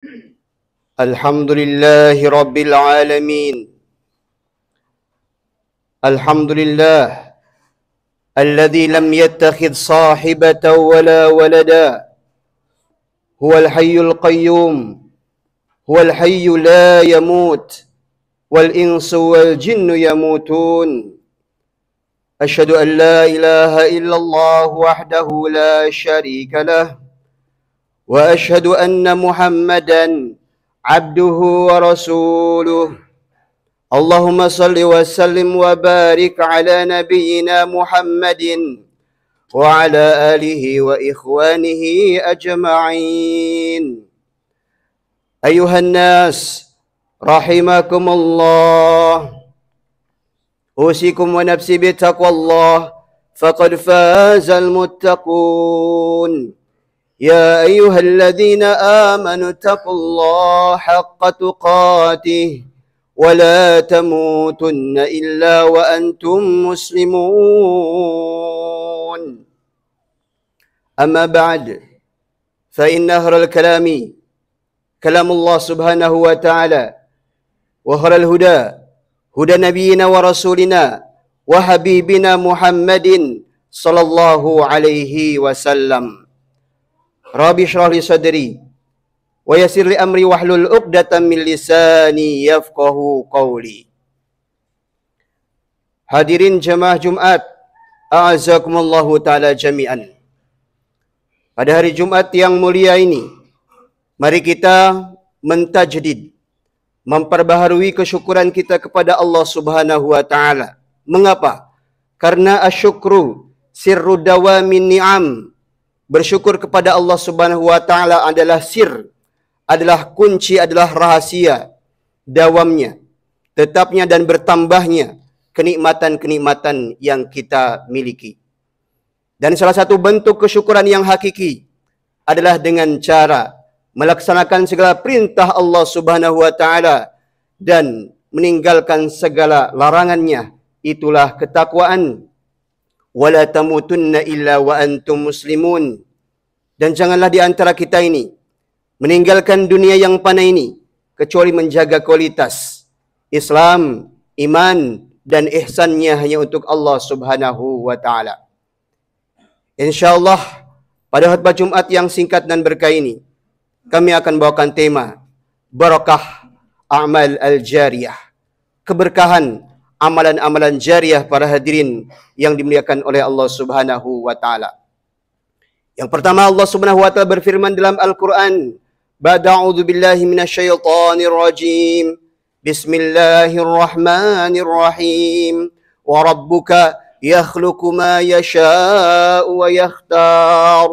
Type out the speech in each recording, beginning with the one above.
الحمد لله رب العالمين. الحمد لله الذي لم يتخذ صاحبة ولا ولدا، هو الحي القيوم، هو الحي لا يموت، والإنس والجن يموتون. أشهد أن لا إله إلا الله وحده لا شريك له، وأشهد أن محمدًا عبده ورسوله. اللهم صل وسلم وبارك على نبينا محمد وعلى آله وإخوانه أجمعين. أيها الناس رحمكم الله، أوصيكم ونفسي بتقوى الله، فقد فاز المتقون. يا أيها الذين آمنوا اتقوا الله حق تقاته ولا تموتن إلا وأنتم مسلمون. أما بعد، فإن أهل الكلام كلام الله سبحانه وتعالى، وخير الهدى هدى نبينا ورسولنا وحبيبنا محمد صلى الله عليه وسلم. Rabbi shrah li sadri wa yassir li amri wahlul 'uqdatam min lisani yafqahu qawli. Hadirin jemaah Jumat, a'azakumullahu taala jami'an. Pada hari Jumat yang mulia ini, mari kita mentajdid, memperbaharui kesyukuran kita kepada Allah Subhanahu wa taala. Mengapa? Karena asyukru sirru dawamin ni'am. Bersyukur kepada Allah Subhanahu wa taala adalah sir, adalah kunci, adalah rahasia dawamnya, tetapnya dan bertambahnya kenikmatan-kenikmatan yang kita miliki. Dan salah satu bentuk kesyukuran yang hakiki adalah dengan cara melaksanakan segala perintah Allah Subhanahu wa taala dan meninggalkan segala larangannya. Itulah ketakwaan. Wala tamutunna illa wa antum muslimun. Dan janganlah di antara kita ini meninggalkan dunia yang fana ini kecuali menjaga kualitas Islam, iman dan ihsannya hanya untuk Allah Subhanahu wa taala. Insyaallah pada khutbah Jumat yang singkat dan berkah ini kami akan bawakan tema barakah a'mal al-jariyah, keberkahan amalan-amalan jariah para hadirin yang dimuliakan oleh Allah Subhanahu wa taala. Yang pertama, Allah Subhanahu wa taala berfirman dalam Al-Qur'an, "Ba'da'udzu billahi minasyaitonir rajim. Bismillahirrahmanirrahim. Wa rabbuka yakhluqu ma yasha'u wa yakhtar."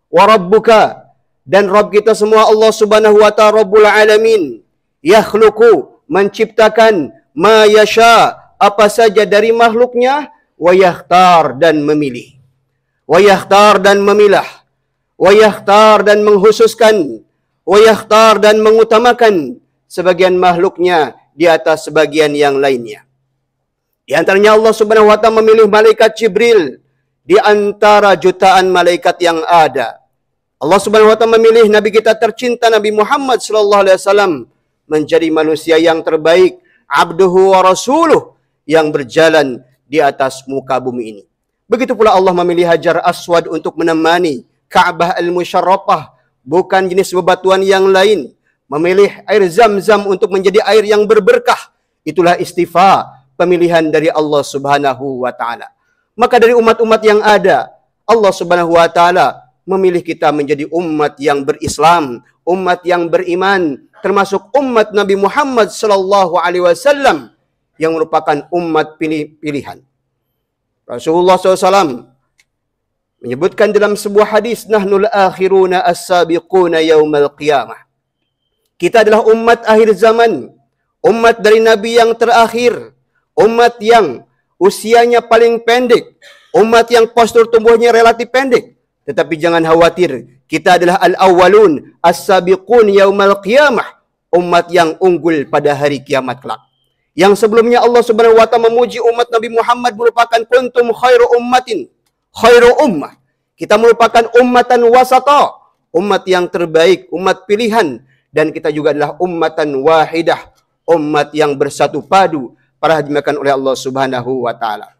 Wa rabbuka, dan Rabb kita semua Allah Subhanahu wa taala Rabbul alamin, yakhluqu, menciptakan, ma yasha, apa saja dari makhluknya, wa yakhtar, dan memilih, wa yakhtar, dan memilah, wa yakhtar, dan menghususkan, wa yakhtar, dan mengutamakan sebagian makhluknya di atas sebagian yang lainnya. Di antaranya Allah Subhanahu wa taala memilih malaikat Jibril di antara jutaan malaikat yang ada. Allah Subhanahu wa taala memilih Nabi kita tercinta Nabi Muhammad sallallahu alaihi wasallam menjadi manusia yang terbaik, abduhu wa rasuluh, yang berjalan di atas muka bumi ini. Begitu pula Allah memilih Hajar Aswad untuk menemani Ka'bah al-Musyarrafah, bukan jenis bebatuan yang lain. Memilih air Zam-Zam untuk menjadi air yang berberkah. Itulah istifa, pemilihan dari Allah Subhanahu wa taala. Maka dari umat-umat yang ada, Allah Subhanahu wa taala memilih kita menjadi umat yang berislam, umat yang beriman, termasuk umat Nabi Muhammad sallallahu alaihi wasallam yang merupakan umat pilihan. Rasulullah SAW menyebutkan dalam sebuah hadis, "Nahnul akhiruna as-sabiquna yaumal qiyamah." Kita adalah umat akhir zaman, umat dari Nabi yang terakhir, umat yang usianya paling pendek, umat yang postur tumbuhnya relatif pendek. Tetapi jangan khawatir, kita adalah al-awwalun as-sabiqun yaumal qiyamah, umat yang unggul pada hari kiamat kelak. Yang sebelumnya Allah Subhanahu wa taala memuji umat Nabi Muhammad merupakan kuntum khairu ummatin, khairu ummah. Kita merupakan ummatan wasata, umat yang terbaik, umat pilihan dan kita juga adalah ummatan wahidah, umat yang bersatu padu, para hadirin oleh Allah Subhanahu wa taala.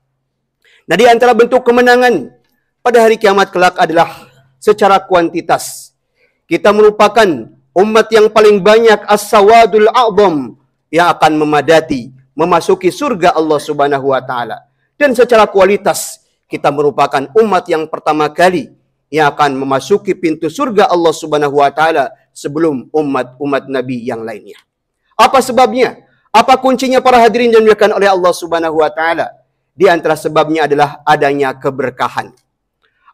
Nah, di antara bentuk kemenangan pada hari kiamat kelak adalah secara kuantitas. Kita merupakan umat yang paling banyak as-sawadul a'zam yang akan memadati memasuki surga Allah Subhanahu wa taala. Dan secara kualitas kita merupakan umat yang pertama kali yang akan memasuki pintu surga Allah Subhanahu wa taala sebelum umat-umat Nabi yang lainnya. Apa sebabnya? Apa kuncinya para hadirin yang dimuliakan oleh Allah Subhanahu wa taala? Di antara sebabnya adalah adanya keberkahan.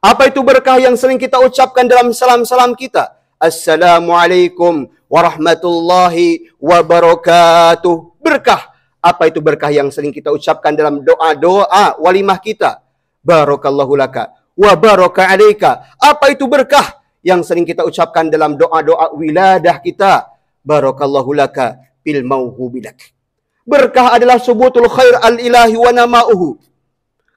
Apa itu berkah yang sering kita ucapkan dalam salam-salam kita? Assalamualaikum warahmatullahi wabarakatuh. Berkah. Apa itu berkah yang sering kita ucapkan dalam doa-doa walimah kita? Barakallahu laka wa baraka alaika. Apa itu berkah yang sering kita ucapkan dalam doa-doa wiladah kita? Barakallahu laka bil mauhubilak. Berkah adalah subutul khair al-ilahi wa nama'uhu.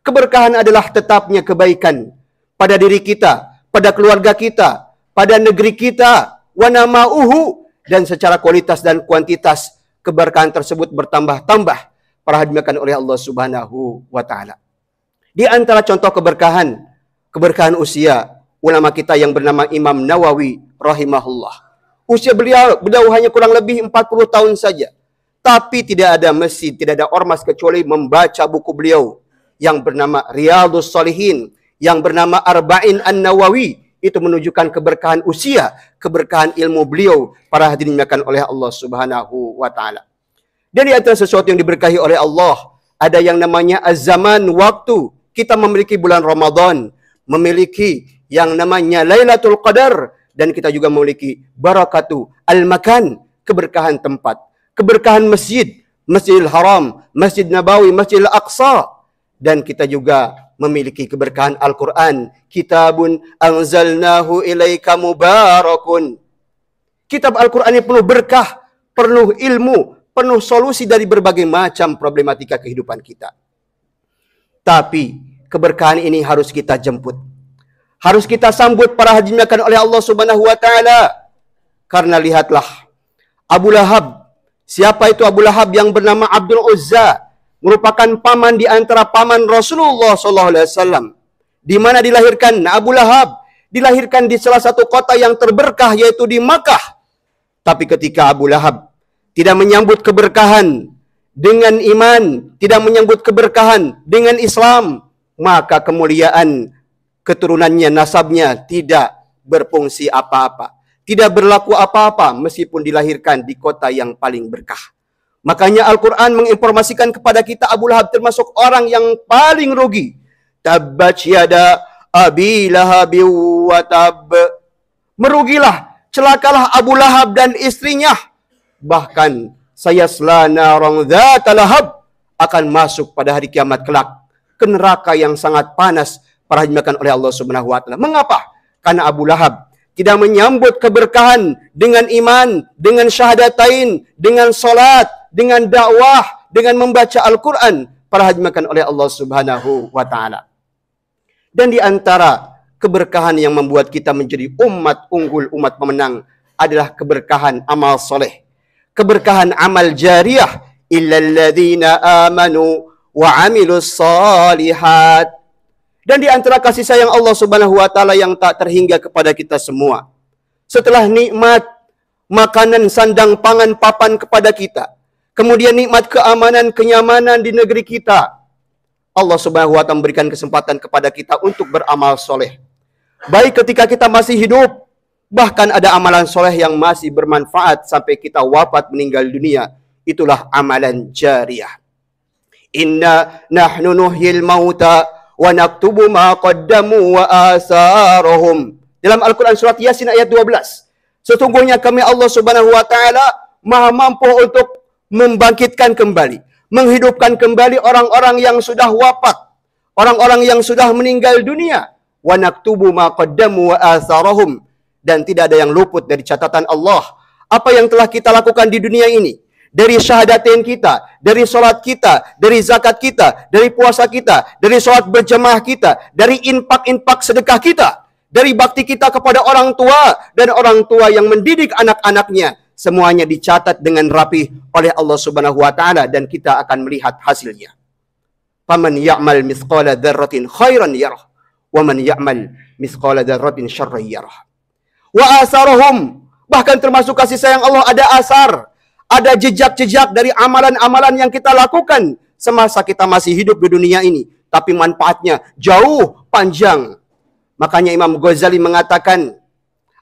Keberkahan adalah tetapnya kebaikan pada diri kita, pada keluarga kita, pada negeri kita, wa nama'uhu, dan secara kualitas dan kuantitas keberkahan tersebut bertambah-tambah para hadirin oleh Allah Subhanahu wa taala. Di antara contoh keberkahan usia ulama kita yang bernama Imam Nawawi rahimahullah. Usia beliau hanya kurang lebih 40 tahun saja. Tapi tidak ada masjid, tidak ada ormas kecuali membaca buku beliau yang bernama Riyadhus Shalihin, yang bernama Arba'in An-Nawawi. Itu menunjukkan keberkahan usia, keberkahan ilmu beliau, para hadirin dimuliakan oleh Allah Subhanahu wa taala. Dan di antara sesuatu yang diberkahi oleh Allah, ada yang namanya az-zaman, waktu. Kita memiliki bulan Ramadan, memiliki yang namanya Lailatul Qadar, dan kita juga memiliki barakatu al-makan, keberkahan tempat. Keberkahan masjid, Masjidil Haram, Masjid Nabawi, Masjidil Aqsa. Dan kita juga memiliki keberkahan Al-Quran. Kitabun anzalnahu ilaika mubarakun. Kitab Al-Quran ini penuh berkah, penuh ilmu, penuh solusi dari berbagai macam problematika kehidupan kita. Tapi keberkahan ini harus kita jemput. Harus kita sambut para hadirin oleh Allah Subhanahu wa taala. Karena lihatlah Abu Lahab. Siapa itu Abu Lahab? Yang bernama Abdul Uzza, merupakan paman di antara paman Rasulullah SAW. Di mana dilahirkan Abu Lahab? Dilahirkan di salah satu kota yang terberkah, yaitu di Makkah. Tapi ketika Abu Lahab tidak menyambut keberkahan dengan iman, tidak menyambut keberkahan dengan Islam, maka kemuliaan keturunannya, nasabnya tidak berfungsi apa-apa. Tidak berlaku apa-apa meskipun dilahirkan di kota yang paling berkah. Makanya Al-Quran menginformasikan kepada kita Abu Lahab termasuk orang yang paling rugi. Tabbat yada abi lahabi wa tab. Merugilah, celakalah Abu Lahab dan istrinya. Bahkan sayasla narang dzata lahab, akan masuk pada hari kiamat kelak ke neraka yang sangat panas, para hadirin oleh Allah Subhanahu wa taala. Mengapa? Karena Abu Lahab tidak menyambut keberkahan dengan iman, dengan syahadatain, dengan solat, dengan dakwah, dengan membaca Al-Quran, para hadirin oleh Allah Subhanahu wa taala. Dan di antara keberkahan yang membuat kita menjadi umat unggul, umat pemenang, adalah keberkahan amal soleh. Keberkahan amal jariyah. Illal ladzina amanu wa amilus shalihat. Dan di antara kasih sayang Allah Subhanahu wa taala yang tak terhingga kepada kita semua, setelah nikmat makanan, sandang, pangan, papan kepada kita, kemudian nikmat keamanan, kenyamanan di negeri kita, Allah Subhanahu wa taala memberikan kesempatan kepada kita untuk beramal soleh. Baik ketika kita masih hidup, bahkan ada amalan soleh yang masih bermanfaat sampai kita wafat meninggal dunia. Itulah amalan jariyah. Inna nahnu nuhyil mauta wa naktubu ma qaddamu wa asarahum. Dalam Al-Quran surat Yasin ayat 12. Sesungguhnya kami Allah Subhanahu wa taala Maha mampu untuk membangkitkan kembali, menghidupkan kembali orang-orang yang sudah wafat, orang-orang yang sudah meninggal dunia. Wa naktubu ma qaddamu wa asarahum, dan tidak ada yang luput dari catatan Allah. Apa yang telah kita lakukan di dunia ini, dari syahadatain kita, dari solat kita, dari zakat kita, dari puasa kita, dari solat berjamaah kita, dari infak-infak sedekah kita, dari bakti kita kepada orang tua dan orang tua yang mendidik anak-anaknya, semuanya dicatat dengan rapi oleh Allah Subhanahu wa taala dan kita akan melihat hasilnya. Faman ya'mal mithqala dzarratin khairan yarah wa man ya'mal mithqala dzarratin syarran yarah. Wa asarahum, bahkan termasuk kasih sayang Allah ada asar, ada jejak-jejak dari amalan-amalan yang kita lakukan semasa kita masih hidup di dunia ini, tapi manfaatnya jauh panjang. Makanya Imam Ghazali mengatakan,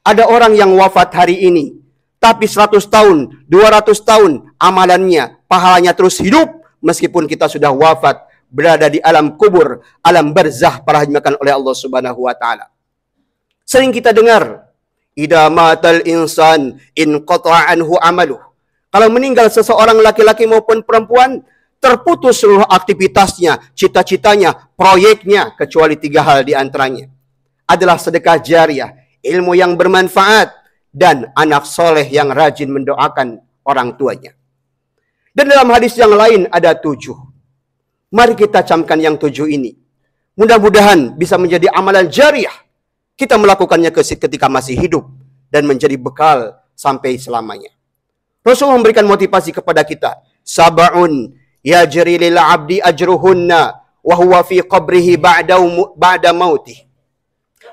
ada orang yang wafat hari ini, tapi 100 tahun, 200 tahun amalannya, pahalanya terus hidup meskipun kita sudah wafat, berada di alam kubur, alam barzah, parahdimakan oleh Allah Subhanahu wa taala. Sering kita dengar, idza matal insan inqata'a anhu amaluh. Kalau meninggal seseorang laki-laki maupun perempuan, terputus seluruh aktivitasnya, cita-citanya, proyeknya, kecuali 3 hal di antaranya adalah sedekah jariah, ilmu yang bermanfaat, dan anak soleh yang rajin mendoakan orang tuanya. Dan dalam hadis yang lain ada 7. Mari kita camkan yang 7 ini. Mudah-mudahan bisa menjadi amalan jariah. Kita melakukannya ketika masih hidup dan menjadi bekal sampai selamanya. Rasulullah memberikan motivasi kepada kita. Sab'un yajri lil 'abdi ajruhunna wa huwa fi qabrihi ba'da mautih.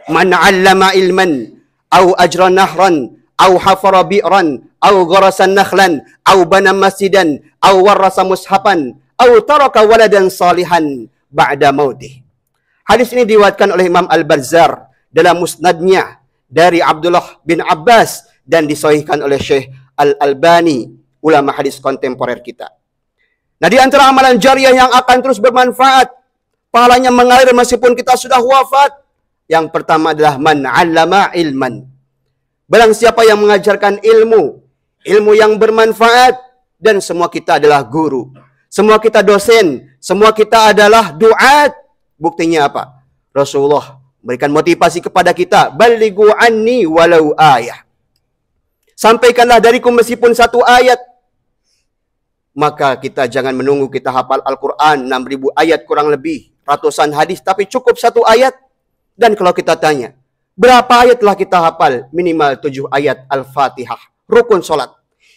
Man 'allama ilman aw ajra nahran aw hafara bi'ran aw gharasa nakhlan aw bana masjidan aw warasa mushafan aw taraka waladan salihan ba'da mautih. Hadis ini diriwayatkan oleh Imam Al-Bazzar dalam musnadnya dari Abdullah bin Abbas dan disahihkan oleh Syekh Al-Albani, ulama hadis kontemporer kita. Nah, di antara amalan jariah yang akan terus bermanfaat, pahalanya mengalir meskipun kita sudah wafat, yang pertama adalah man 'allama ilman. Barang siapa yang mengajarkan ilmu, ilmu yang bermanfaat, dan semua kita adalah guru. Semua kita dosen, semua kita adalah duat. Buktinya apa? Rasulullah memberikan motivasi kepada kita, balighu anni walau ayah. Sampaikanlah dariku meskipun 1 ayat. Maka kita jangan menunggu kita hafal Al-Quran 6.000 ayat kurang lebih, ratusan hadis, tapi cukup 1 ayat. Dan kalau kita tanya, berapa ayat telah kita hafal? Minimal 7 ayat Al-Fatihah, rukun sholat.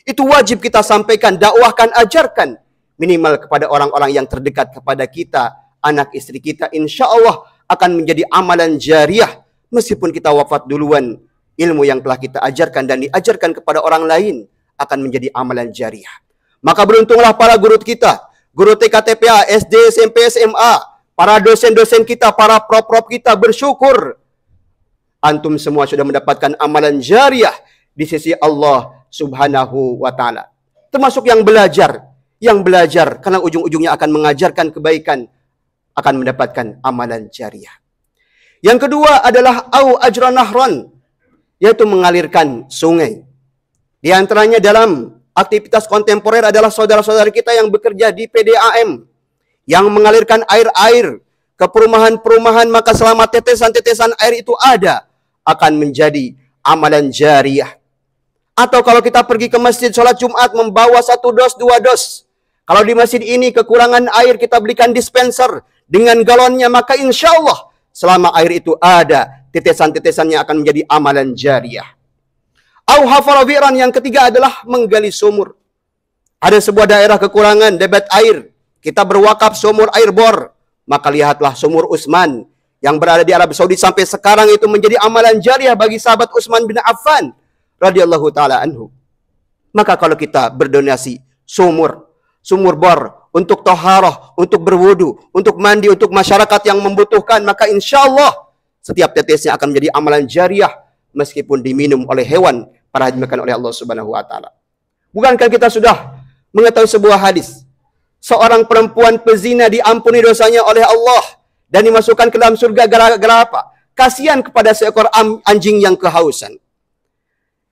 Itu wajib kita sampaikan, dakwahkan, ajarkan. Minimal kepada orang-orang yang terdekat kepada kita, anak istri kita, insya Allah akan menjadi amalan jariah. Meskipun kita wafat duluan, ilmu yang telah kita ajarkan dan diajarkan kepada orang lain akan menjadi amalan jariah. Maka beruntunglah para guru kita, guru TK-TPA, SD, SMP, SMA, para dosen-dosen kita, para prop-prop kita, bersyukur. Antum semua sudah mendapatkan amalan jariah di sisi Allah Subhanahu wa ta'ala. Termasuk yang belajar karena ujung-ujungnya akan mengajarkan kebaikan, akan mendapatkan amalan jariah. Yang kedua adalah au ajra nahran, yaitu mengalirkan sungai. Di antaranya dalam aktivitas kontemporer adalah saudara-saudara kita yang bekerja di PDAM, yang mengalirkan air-air ke perumahan-perumahan, maka selama tetesan-tetesan air itu ada, akan menjadi amalan jariah. Atau kalau kita pergi ke masjid sholat Jumat membawa 1 dos, 2 dos. Kalau di masjid ini kekurangan air, kita belikan dispenser dengan galonnya, maka insya Allah selama air itu ada, tetesan-tetesannya akan menjadi amalan jariah. Au hafara bi'ran, yang ketiga adalah menggali sumur. Ada sebuah daerah kekurangan debit air, kita berwakaf sumur air bor, maka lihatlah sumur Utsman yang berada di Arab Saudi sampai sekarang itu menjadi amalan jariah bagi sahabat Utsman bin Affan radhiyallahu taala anhu. Maka kalau kita berdonasi sumur bor untuk toharoh, untuk berwudu, untuk mandi, untuk masyarakat yang membutuhkan, maka insya Allah setiap tetesnya akan menjadi amalan jariah meskipun diminum oleh hewan, para dimakan oleh Allah Subhanahu wa taala. Bukankah kita sudah mengetahui sebuah hadis, seorang perempuan pezina diampuni dosanya oleh Allah dan dimasukkan ke dalam surga gara-gara apa? Kasihan kepada seekor anjing yang kehausan,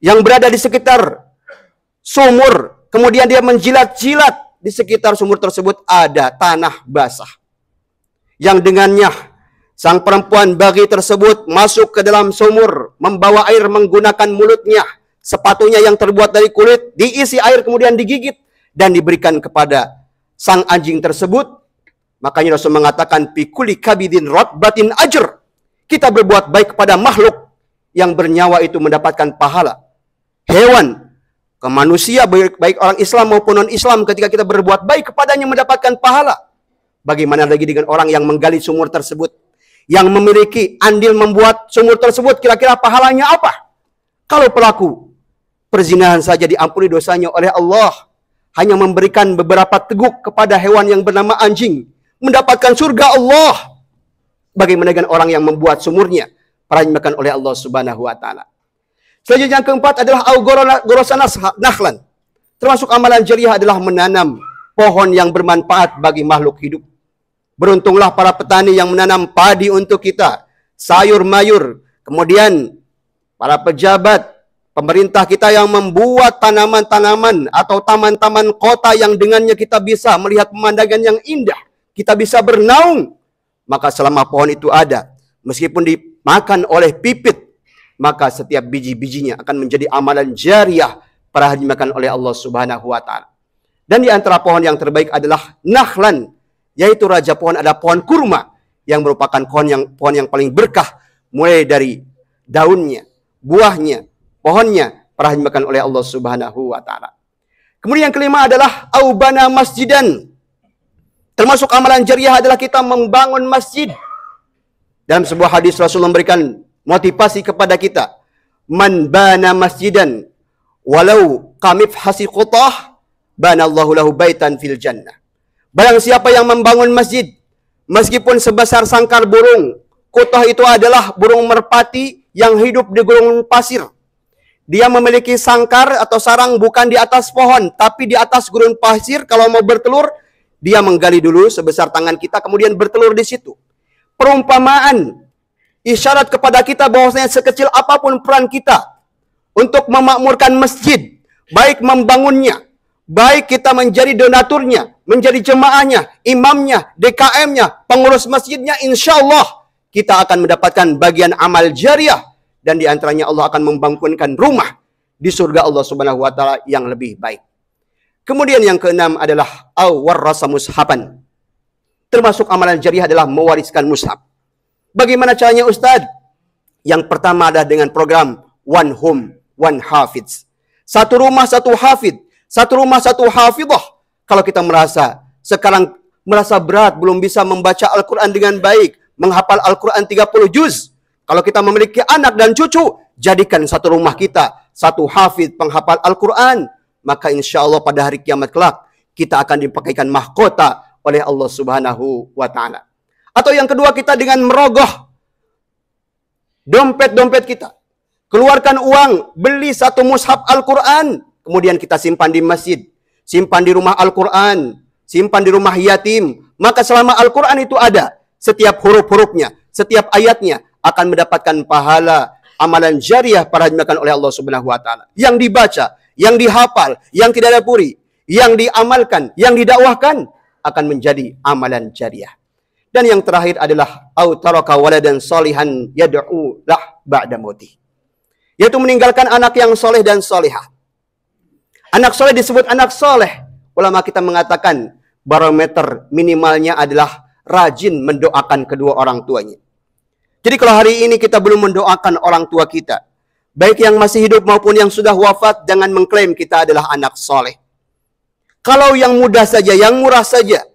yang berada di sekitar sumur, kemudian dia menjilat-jilat. Di sekitar sumur tersebut ada tanah basah, yang dengannya sang perempuan bagi tersebut masuk ke dalam sumur, membawa air menggunakan mulutnya, sepatunya yang terbuat dari kulit, diisi air kemudian digigit dan diberikan kepada sang anjing tersebut. Makanya Rasul mengatakan, pikuli kabidin rotbatin ajr. Kita berbuat baik kepada makhluk yang bernyawa itu mendapatkan pahala. Hewan, ke manusia, baik orang Islam maupun non-Islam, ketika kita berbuat baik kepadanya mendapatkan pahala. Bagaimana lagi dengan orang yang menggali sumur tersebut, yang memiliki andil membuat sumur tersebut, kira-kira pahalanya apa? Kalau pelaku perzinahan saja diampuni dosanya oleh Allah, hanya memberikan beberapa teguk kepada hewan yang bernama anjing, mendapatkan surga Allah. Bagaimana dengan orang yang membuat sumurnya, dimakan oleh Allah Subhanahu wa taala. Selanjutnya yang keempat adalah gorosan nakhlan. Termasuk amalan jariah adalah menanam pohon yang bermanfaat bagi makhluk hidup. Beruntunglah para petani yang menanam padi untuk kita, sayur mayur, kemudian para pejabat pemerintah kita yang membuat tanaman-tanaman atau taman-taman kota yang dengannya kita bisa melihat pemandangan yang indah, kita bisa bernaung. Maka selama pohon itu ada, meskipun dimakan oleh pipit, maka setiap biji-bijinya akan menjadi amalan jariah para dimakan oleh Allah Subhanahu wa taala. Dan di antara pohon yang terbaik adalah nakhlan, yaitu raja pohon ada pohon kurma yang merupakan pohon yang paling berkah, mulai dari daunnya, buahnya, pohonnya para dimakan oleh Allah Subhanahu wa taala. Kemudian yang kelima adalah aubana masjidan. Termasuk amalan jariah adalah kita membangun masjid. Dalam sebuah hadis Rasul memberikan motivasi kepada kita, man bana masjidan walau kamifhasi qutah banallahu lahu baitan fil jannah. Barang siapa yang membangun masjid meskipun sebesar sangkar burung, qutah itu adalah burung merpati yang hidup di gurun pasir. Dia memiliki sangkar atau sarang bukan di atas pohon, tapi di atas gurun pasir. Kalau mau bertelur, dia menggali dulu sebesar tangan kita, kemudian bertelur di situ. Perumpamaan isyarat kepada kita bahwasanya sekecil apapun peran kita untuk memakmurkan masjid, baik membangunnya, baik kita menjadi donaturnya, menjadi jemaahnya, imamnya, DKM-nya, pengurus masjidnya, insya Allah kita akan mendapatkan bagian amal jariah. Dan di antaranya Allah akan membangunkan rumah di surga Allah Subhanahu wa taala yang lebih baik. Kemudian yang keenam adalah warrasa mushaban. Termasuk amalan jariah adalah mewariskan mushaf. Bagaimana caranya Ustaz? Yang pertama adalah dengan program One Home, One Hafiz. Satu rumah, satu hafid. Satu rumah, satu hafidah. Kalau kita sekarang merasa berat, belum bisa membaca Al-Quran dengan baik, menghafal Al-Quran 30 juz. Kalau kita memiliki anak dan cucu, jadikan satu rumah kita satu hafid penghafal Al-Quran. Maka insya Allah pada hari kiamat kelak, kita akan dipakaikan mahkota oleh Allah Subhanahu wa ta'ala. Atau yang kedua, kita dengan merogoh dompet-dompet kita. Keluarkan uang, beli satu mushaf Al-Quran. Kemudian kita simpan di masjid. Simpan di rumah Al-Quran. Simpan di rumah yatim. Maka selama Al-Quran itu ada, setiap huruf-hurufnya, setiap ayatnya akan mendapatkan pahala amalan jariah para dimakan oleh Allah Subhanahu wa taala. Yang dibaca, yang dihafal, yang tidak ada puri, yang diamalkan, yang didakwahkan akan menjadi amalan jariah. Dan yang terakhir adalah au taraka waladan salihan yad'u lah ba'da mautih. Yaitu meninggalkan anak yang soleh dan solehah. Anak soleh disebut anak soleh. Ulama kita mengatakan barometer minimalnya adalah rajin mendoakan kedua orang tuanya. Jadi kalau hari ini kita belum mendoakan orang tua kita, baik yang masih hidup maupun yang sudah wafat, jangan mengklaim kita adalah anak soleh. Kalau yang mudah saja, yang murah saja,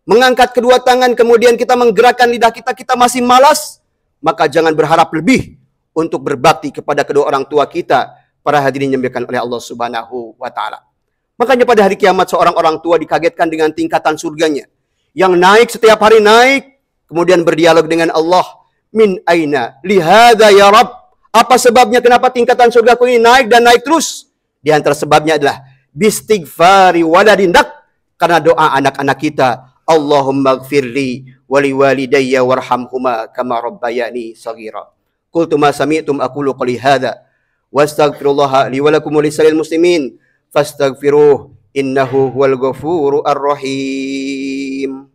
mengangkat kedua tangan kemudian kita menggerakkan lidah kita, kita masih malas, maka jangan berharap lebih untuk berbakti kepada kedua orang tua kita, para hadirin yang dimuliakan oleh Allah Subhanahu wa taala. Makanya pada hari kiamat seorang orang tua dikagetkan dengan tingkatan surganya yang naik setiap hari naik, kemudian berdialog dengan Allah. Min aina lihada ya Rabb. Apa sebabnya kenapa tingkatan surgaku ini naik dan naik terus? Di antara sebabnya adalah bistighfari waladindak, karena doa anak-anak kita. Allahumma gfirli wali walidayya warhamhuma kama rabbayani saghira. Qultu ma sami'tum aqulu qali hadza wastaghfirullaha li wa lakum wa lisa'il muslimin fastaghfiruh innahu huwal ghafurur rahim.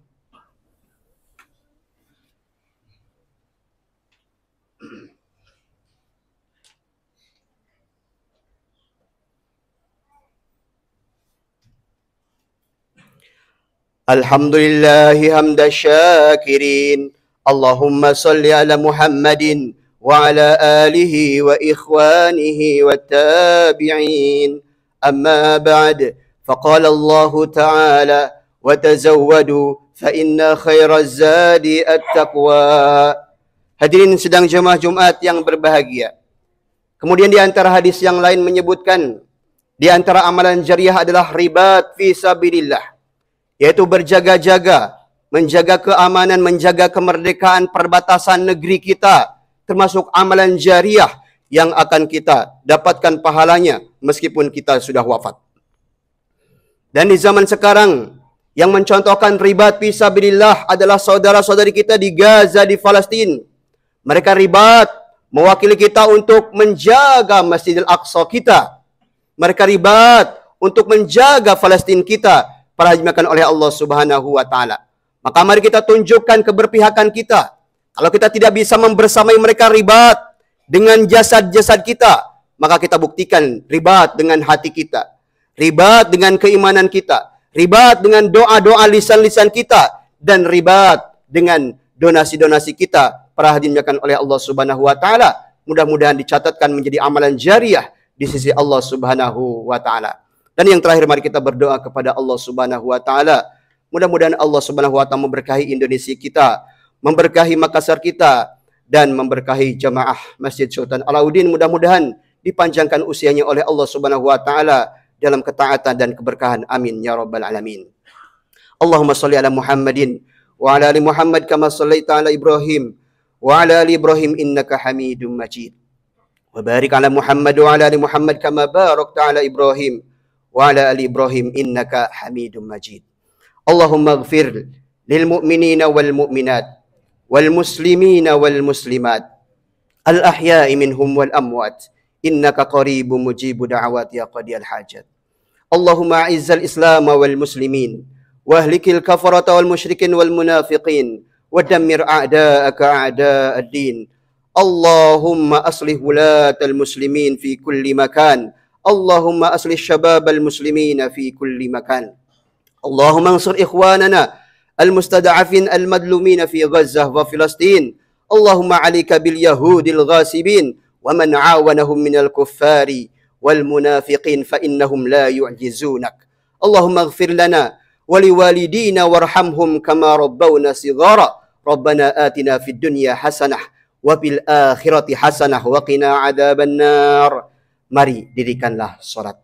Alhamdulillahi hamda syakirin. Allahumma salli ala Muhammadin wa ala alihi wa ikhwanihi wa tabi'in. أما بعد فقال الله تعالى وتزودوا فإن خير الزاد التقوى. Hadirin sedang jemaah Jumat yang berbahagia. Kemudian di antara hadis yang lain menyebutkan di antara amalan jariah adalah ribat fi sabilillah, yaitu berjaga-jaga, menjaga keamanan, menjaga kemerdekaan perbatasan negeri kita, termasuk amalan jariah yang akan kita dapatkan pahalanya meskipun kita sudah wafat. Dan di zaman sekarang yang mencontohkan ribat fi sabilillah adalah saudara-saudari kita di Gaza, di Palestina. Mereka ribat mewakili kita untuk menjaga Masjidil Aqsa kita. Mereka ribat untuk menjaga Palestina kita, perhajmakan oleh Allah Subhanahu wa taala. Maka mari kita tunjukkan keberpihakan kita. Kalau kita tidak bisa membersamai mereka ribat dengan jasad-jasad kita, maka kita buktikan ribat dengan hati kita, ribat dengan keimanan kita, ribat dengan doa-doa lisan-lisan kita, dan ribat dengan donasi-donasi kita, perhatikan oleh Allah Subhanahu wa taala. Mudah-mudahan dicatatkan menjadi amalan jariah di sisi Allah Subhanahu wa taala. Dan yang terakhir, mari kita berdoa kepada Allah Subhanahu wa taala. Mudah-mudahan Allah Subhanahu wa taala memberkahi Indonesia kita, memberkahi Makassar kita, dan memberkahi jamaah Masjid Sultan Alauddin. Mudah-mudahan dipanjangkan usianya oleh Allah Subhanahu wa taala dalam ketaatan dan keberkahan. Amin ya rabbal alamin. Allahumma shalli ala Muhammadin wa ala ali Muhammad kama shallaita ala Ibrahim wa ala ali Ibrahim innaka Hamidum Majid. Wa barik ala Muhammad wa ala ali Muhammad kama barakta ala Ibrahim wa ala ali Ibrahim innaka Hamidum Majid. Allahumma ighfir lil mu'minina wal mu'minat wal muslimina wal muslimat al ahya'i minhum wal amwat innaka qaribun mujibud da'awat ya qadiyal hajat. Allahumma a'izzal Islam wal muslimin wa ahlikil kafarata wal musyrikin wal munafiqin ودمر أعداءك أعداء الدين. اللهم أصلح ولاة المسلمين في كل مكان. اللهم أصلح شباب المسلمين في كل مكان. اللهم انصر إخواننا المستضعفين المظلومين في غزة وفلسطين. اللهم عليك باليهود الغاصبين ومن عاونهم من الكفار والمنافقين فإنهم لا يعجزونك. اللهم اغفر لنا ولوالدينا وارحمهم كما ربونا صغارا. ربنا آتنا في الدنيا حسنة وفي الآخرة حسنة وقنا عذاب النار. Mari dirikanlah salat.